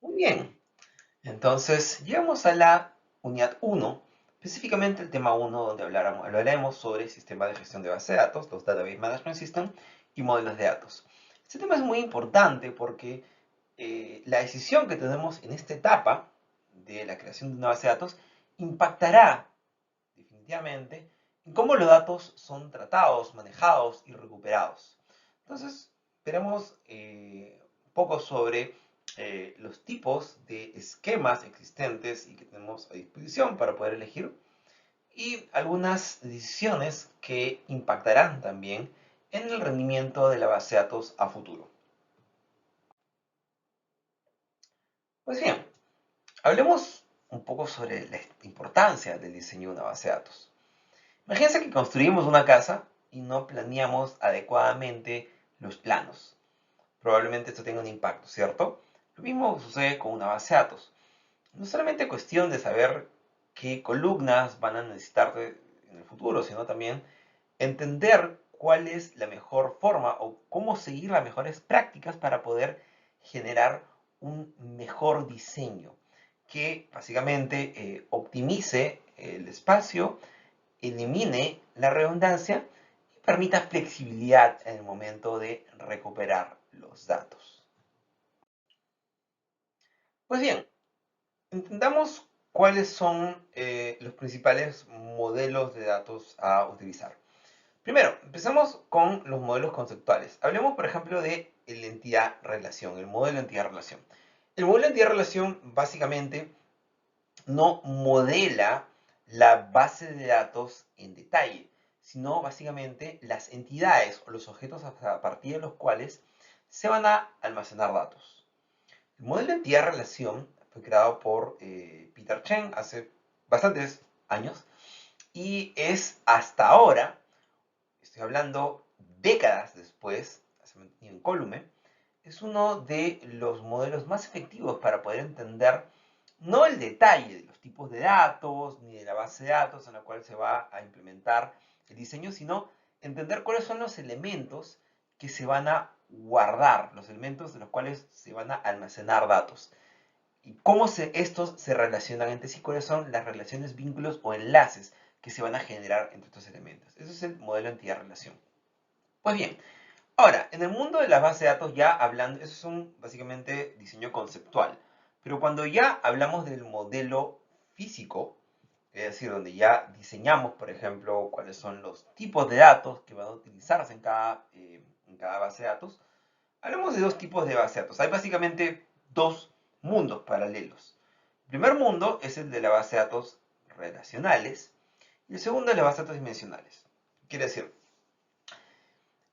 Muy bien, entonces llegamos a la unidad uno, específicamente el tema uno, donde hablaremos sobre el sistema de gestión de base de datos, los Database Management System y modelos de datos. Este tema es muy importante porque la decisión que tenemos en esta etapa de la creación de una base de datos impactará definitivamente en cómo los datos son tratados, manejados y recuperados. Entonces, veremos un poco sobre los tipos de esquemas existentes y que tenemos a disposición para poder elegir y algunas decisiones que impactarán también en el rendimiento de la base de datos a futuro. Pues bien, hablemos un poco sobre la importancia del diseño de una base de datos. Imagínense que construimos una casa y no planeamos adecuadamente los planos. Probablemente esto tenga un impacto, ¿cierto? Lo mismo sucede con una base de datos. No es solamente cuestión de saber qué columnas van a necesitar en el futuro, sino también entender cuál es la mejor forma o cómo seguir las mejores prácticas para poder generar un mejor diseño que básicamente optimice el espacio, elimine la redundancia y permita flexibilidad en el momento de recuperar los datos. Pues bien, entendamos cuáles son los principales modelos de datos a utilizar. Primero, empezamos con los modelos conceptuales. Hablemos, por ejemplo, de la entidad-relación, el modelo entidad-relación. El modelo entidad-relación básicamente no modela la base de datos en detalle, sino básicamente las entidades o los objetos a partir de los cuales se van a almacenar datos. El modelo de entidad-relación fue creado por Peter Chen hace bastantes años y es hasta ahora, estoy hablando décadas después, se ha mantenido incólume, es uno de los modelos más efectivos para poder entender no el detalle de los tipos de datos ni de la base de datos en la cual se va a implementar el diseño, sino entender cuáles son los elementos que se van a guardar, los elementos de los cuales se van a almacenar datos y cómo estos se relacionan entre sí, cuáles son las relaciones, vínculos o enlaces que se van a generar entre estos elementos. Ese es el modelo entidad-relación. Pues bien, ahora, en el mundo de las bases de datos ya hablando, eso es un básicamente diseño conceptual, pero cuando ya hablamos del modelo físico, es decir, donde ya diseñamos, por ejemplo, cuáles son los tipos de datos que van a utilizarse en cada base de datos, hablamos de dos tipos de base de datos. Hay básicamente dos mundos paralelos. El primer mundo es el de la base de datos relacionales y el segundo es la base de datos dimensionales. Quiere decir,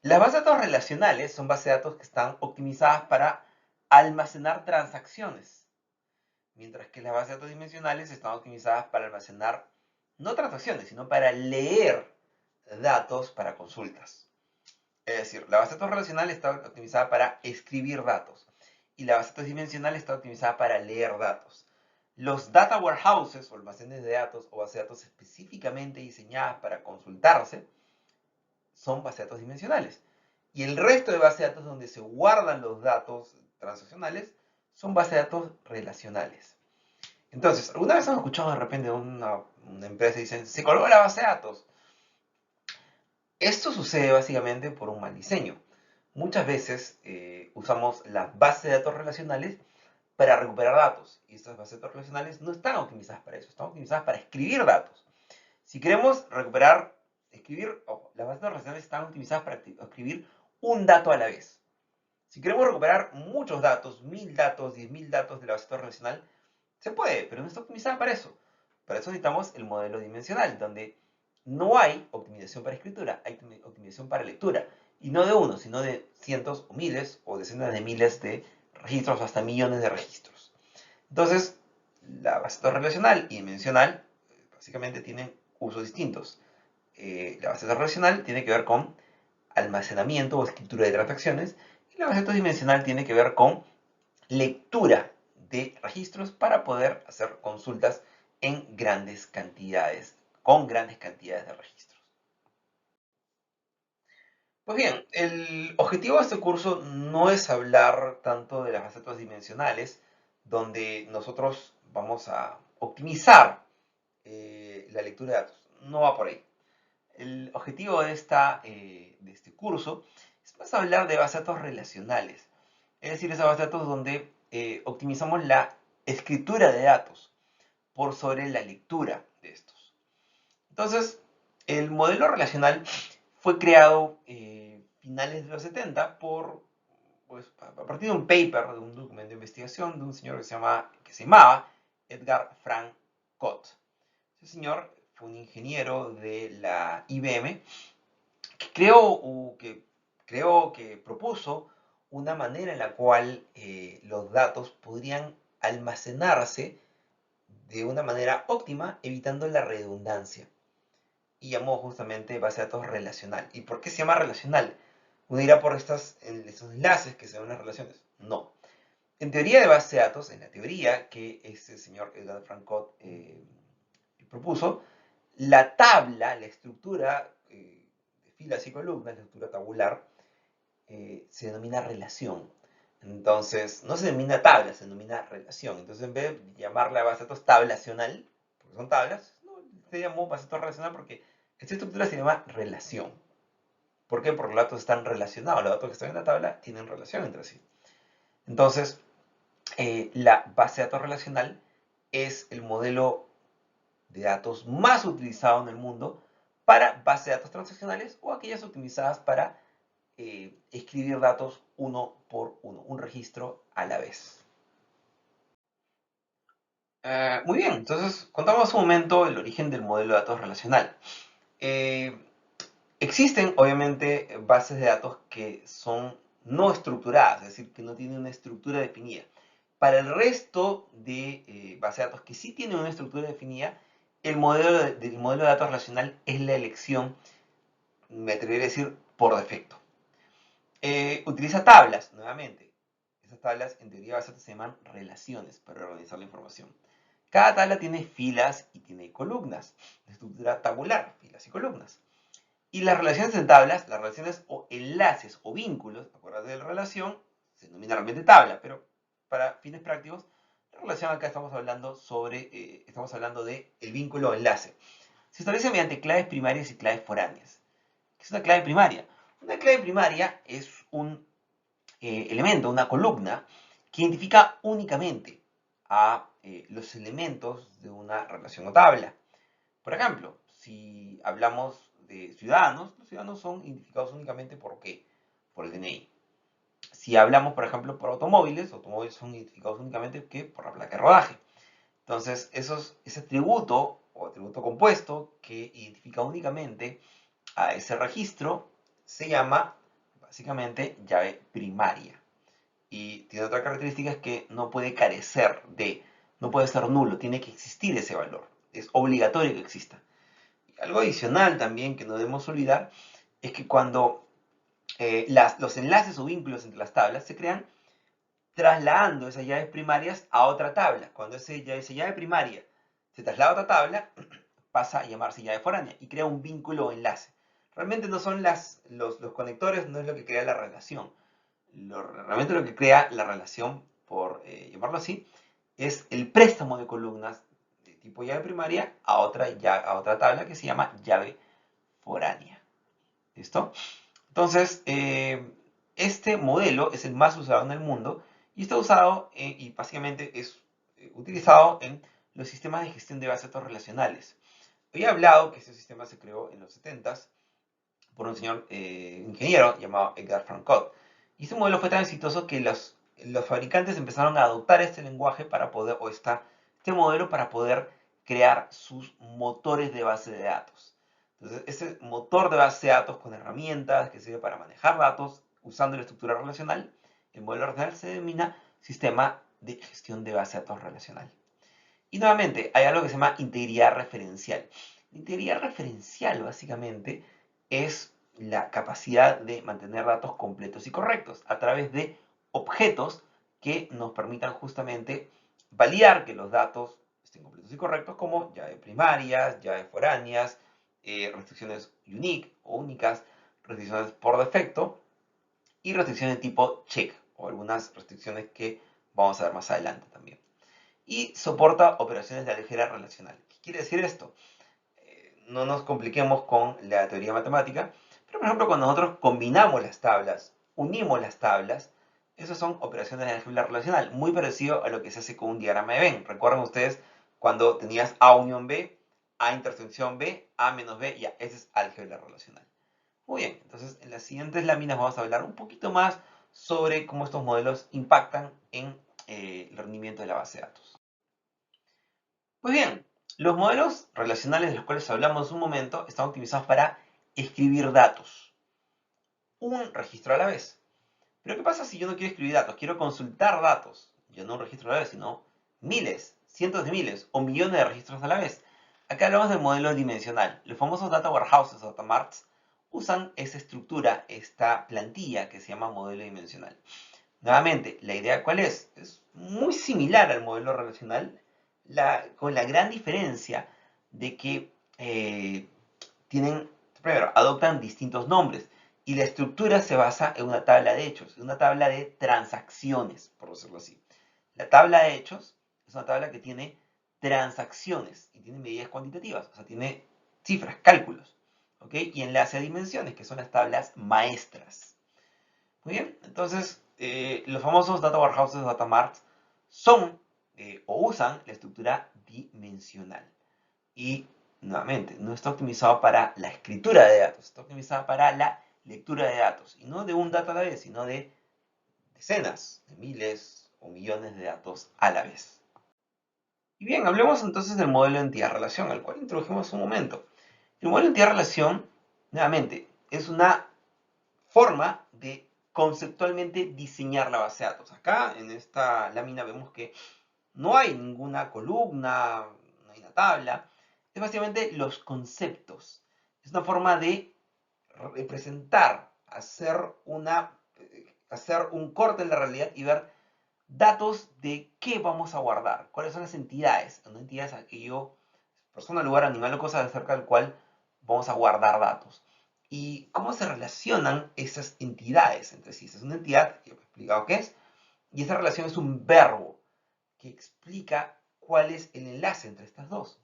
las bases de datos relacionales son bases de datos que están optimizadas para almacenar transacciones, mientras que las bases de datos dimensionales están optimizadas para almacenar no transacciones, sino para leer datos para consultas. Es decir, la base de datos relacional está optimizada para escribir datos y la base de datos dimensional está optimizada para leer datos. Los data warehouses o almacenes de datos o bases de datos específicamente diseñadas para consultarse son bases de datos dimensionales. Y el resto de bases de datos donde se guardan los datos transaccionales son bases de datos relacionales. Entonces, ¿alguna vez hemos escuchado de repente una empresa y dicen, se colgó la base de datos? Esto sucede básicamente por un mal diseño. Muchas veces usamos las bases de datos relacionales para recuperar datos. Y estas bases de datos relacionales no están optimizadas para eso, están optimizadas para escribir datos. Si queremos recuperar, escribir, ojo, las bases de datos relacionales están optimizadas para escribir un dato a la vez. Si queremos recuperar muchos datos, 1000 datos, 10.000 datos de la base de datos relacional, se puede, pero no está optimizada para eso. Para eso necesitamos el modelo dimensional, donde no hay optimización para escritura, hay optimización para lectura. Y no de uno, sino de cientos o miles o decenas de miles de registros, hasta millones de registros. Entonces, la base de datos relacional y dimensional básicamente tienen usos distintos. La base de datos relacional tiene que ver con almacenamiento o escritura de transacciones y la base de datos dimensional tiene que ver con lectura de registros para poder hacer consultas en grandes cantidades, con grandes cantidades de registros. Pues bien, el objetivo de este curso no es hablar tanto de las bases de datos dimensionales, donde nosotros vamos a optimizar la lectura de datos. No va por ahí. El objetivo de este curso es más hablar de bases de datos relacionales. Es decir, esas bases de datos donde optimizamos la escritura de datos por sobre la lectura de estos. Entonces, el modelo relacional fue creado finales de los 70 pues, a partir de un paper, de un documento de investigación de un señor que se llamaba Edgar Frank Cott. Ese señor fue un ingeniero de la IBM que que propuso una manera en la cual los datos podrían almacenarse de una manera óptima, evitando la redundancia. Y llamó justamente base de datos relacional. ¿Y por qué se llama relacional? Uno dirá por estos enlaces que se ven en las relaciones. No. En teoría de base de datos, en la teoría que este señor Edgar Francot propuso, la tabla, la estructura de filas y columnas, la estructura tabular, se denomina relación. Entonces, no se denomina tabla, se denomina relación. Entonces, en vez de llamarla base de datos tablacional, porque son tablas, no, se llamó base de datos relacional porque esta estructura se llama relación. ¿Por qué? Porque los datos están relacionados, los datos que están en la tabla tienen relación entre sí. Entonces, la base de datos relacional es el modelo de datos más utilizado en el mundo para bases de datos transaccionales o aquellas utilizadas para escribir datos uno por uno, un registro a la vez. Muy bien, entonces contamos un momento el origen del modelo de datos relacional. Eh, Existen, obviamente, bases de datos que son no estructuradas, es decir, que no tienen una estructura definida. Para el resto de bases de datos que sí tienen una estructura definida, el modelo de datos relacional es la elección, me atrevería a decir, por defecto. Utiliza tablas, nuevamente. Esas tablas, en teoría, bases de datos se llaman relaciones para organizar la información. Cada tabla tiene filas y tiene columnas. La estructura tabular, filas y columnas. Y las relaciones en tablas, las relaciones o enlaces o vínculos, acuérdate de la relación, se denomina realmente tabla, pero para fines prácticos, la relación acá estamos hablando de el vínculo o enlace. Se establece mediante claves primarias y claves foráneas. ¿Qué es una clave primaria? Una clave primaria es un elemento, una columna, que identifica únicamente a los elementos de una relación o tabla. Por ejemplo, si hablamos de ciudadanos, los ciudadanos son identificados únicamente ¿por qué? Por el DNI. Si hablamos, por ejemplo, por automóviles, automóviles son identificados únicamente ¿qué? Por la placa de rodaje. Entonces, ese atributo o atributo compuesto que identifica únicamente a ese registro se llama básicamente llave primaria. Y tiene otra característica, es que no puede carecer de, no puede ser nulo, tiene que existir ese valor. Es obligatorio que exista. Algo adicional también que no debemos olvidar es que cuando los enlaces o vínculos entre las tablas se crean trasladando esas llaves primarias a otra tabla. Cuando esa llave primaria se traslada a otra tabla, pasa a llamarse llave foránea y crea un vínculo o enlace. Realmente no son los conectores, no es lo que crea la relación. Realmente lo que crea la relación, por llamarlo así, es el préstamo de columnas de tipo llave primaria a otra tabla que se llama llave foránea. ¿Listo? Entonces, este modelo es el más usado en el mundo y está usado y básicamente es utilizado en los sistemas de gestión de bases de datos relacionales. Había hablado que este sistema se creó en los 70s por un señor ingeniero llamado Edgar Francot. Y este modelo fue tan exitoso que los fabricantes empezaron a adoptar este lenguaje para poder, este modelo para poder crear sus motores de base de datos. Entonces, ese motor de base de datos con herramientas que sirve para manejar datos usando la estructura relacional, el modelo relacional se denomina sistema de gestión de base de datos relacional. Y nuevamente, hay algo que se llama integridad referencial. La integridad referencial, básicamente, es la capacidad de mantener datos completos y correctos a través de objetos que nos permitan justamente validar que los datos estén completos y correctos, como llaves primarias, llaves foráneas, restricciones unique o únicas, restricciones por defecto y restricciones de tipo check o algunas restricciones que vamos a ver más adelante también. y soporta operaciones de álgebra relacional. ¿Qué quiere decir esto? No nos compliquemos con la teoría matemática, pero por ejemplo cuando nosotros combinamos las tablas, unimos las tablas, esas son operaciones de álgebra relacional, muy parecido a lo que se hace con un diagrama de Venn. Recuerden ustedes cuando tenías A unión B, A intersección B, A menos B, ya, ese es álgebra relacional. Muy bien, entonces en las siguientes láminas vamos a hablar un poquito más sobre cómo estos modelos impactan en el rendimiento de la base de datos. Pues bien, los modelos relacionales de los cuales hablamos un momento están optimizados para escribir datos, un registro a la vez. Pero ¿qué pasa si yo no quiero escribir datos? Quiero consultar datos, ya no un registro a la vez, sino miles, cientos de miles o millones de registros a la vez. Acá hablamos del modelo dimensional. Los famosos data warehouses o data marts usan esa estructura, esta plantilla que se llama modelo dimensional. Nuevamente, ¿la idea cuál es? Es muy similar al modelo relacional, con la gran diferencia de que primero, adoptan distintos nombres y la estructura se basa en una tabla de hechos, en una tabla de transacciones, por decirlo así. La tabla de hechos es una tabla que tiene transacciones y tiene medidas cuantitativas, o sea, tiene cifras, cálculos, ¿ok? Y enlace a dimensiones, que son las tablas maestras. Muy bien, entonces los famosos data warehouses o data marts son o usan la estructura dimensional. Y nuevamente, no está optimizado para la escritura de datos, está optimizado para la lectura de datos. Y no de un dato a la vez, sino de decenas, de miles o millones de datos a la vez. Y bien, hablemos entonces del modelo de entidad-relación, al cual introdujimos un momento. El modelo de entidad-relación, nuevamente, es una forma de conceptualmente diseñar la base de datos. Acá en esta lámina vemos que no hay ninguna columna, no hay una tabla. Es básicamente los conceptos. Es una forma de representar, hacer un corte en la realidad y ver datos de qué vamos a guardar, cuáles son las entidades. Una entidad es aquello, persona, lugar, animal o cosa acerca del cual vamos a guardar datos. Y cómo se relacionan esas entidades entre sí. Esa es una entidad, que he explicado qué es, y esa relación es un verbo que explica cuál es el enlace entre estas dos.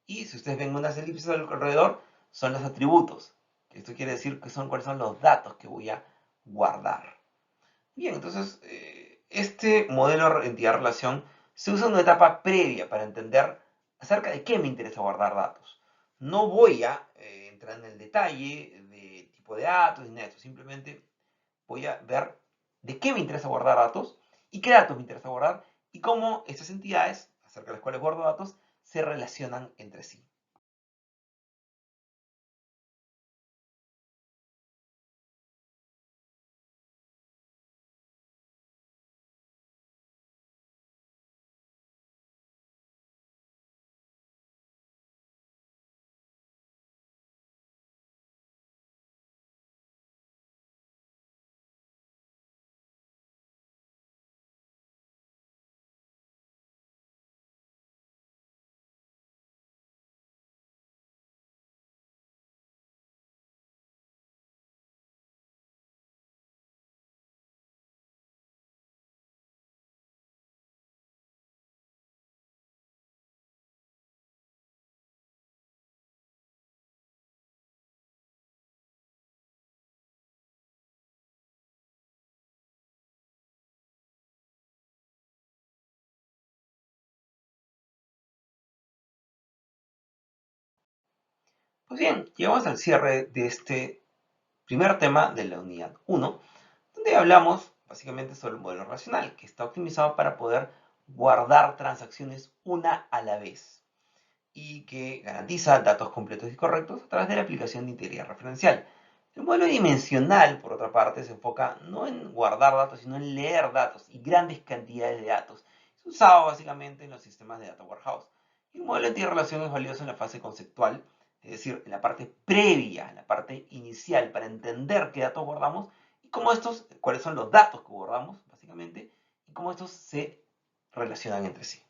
Y si ustedes ven unas elipses alrededor, son los atributos. Esto quiere decir que son cuáles son los datos que voy a guardar. Bien, entonces este modelo de entidad-relación se usa en una etapa previa para entender acerca de qué me interesa guardar datos. No voy a entrar en el detalle de tipo de datos ni nada de eso, simplemente voy a ver de qué me interesa guardar datos y qué datos me interesa guardar y cómo estas entidades, acerca de las cuales guardo datos, se relacionan entre sí. Pues bien, llegamos al cierre de este primer tema de la unidad 1, donde hablamos básicamente sobre el modelo relacional, que está optimizado para poder guardar transacciones una a la vez y que garantiza datos completos y correctos a través de la aplicación de integridad referencial. El modelo dimensional, por otra parte, se enfoca no en guardar datos, sino en leer datos y grandes cantidades de datos. Es usado básicamente en los sistemas de data warehouse. Y el modelo de interrelación es valioso en la fase conceptual, es decir, en la parte previa, en la parte inicial, para entender qué datos guardamos y cómo estos, cuáles son los datos que guardamos, básicamente, y cómo estos se relacionan entre sí.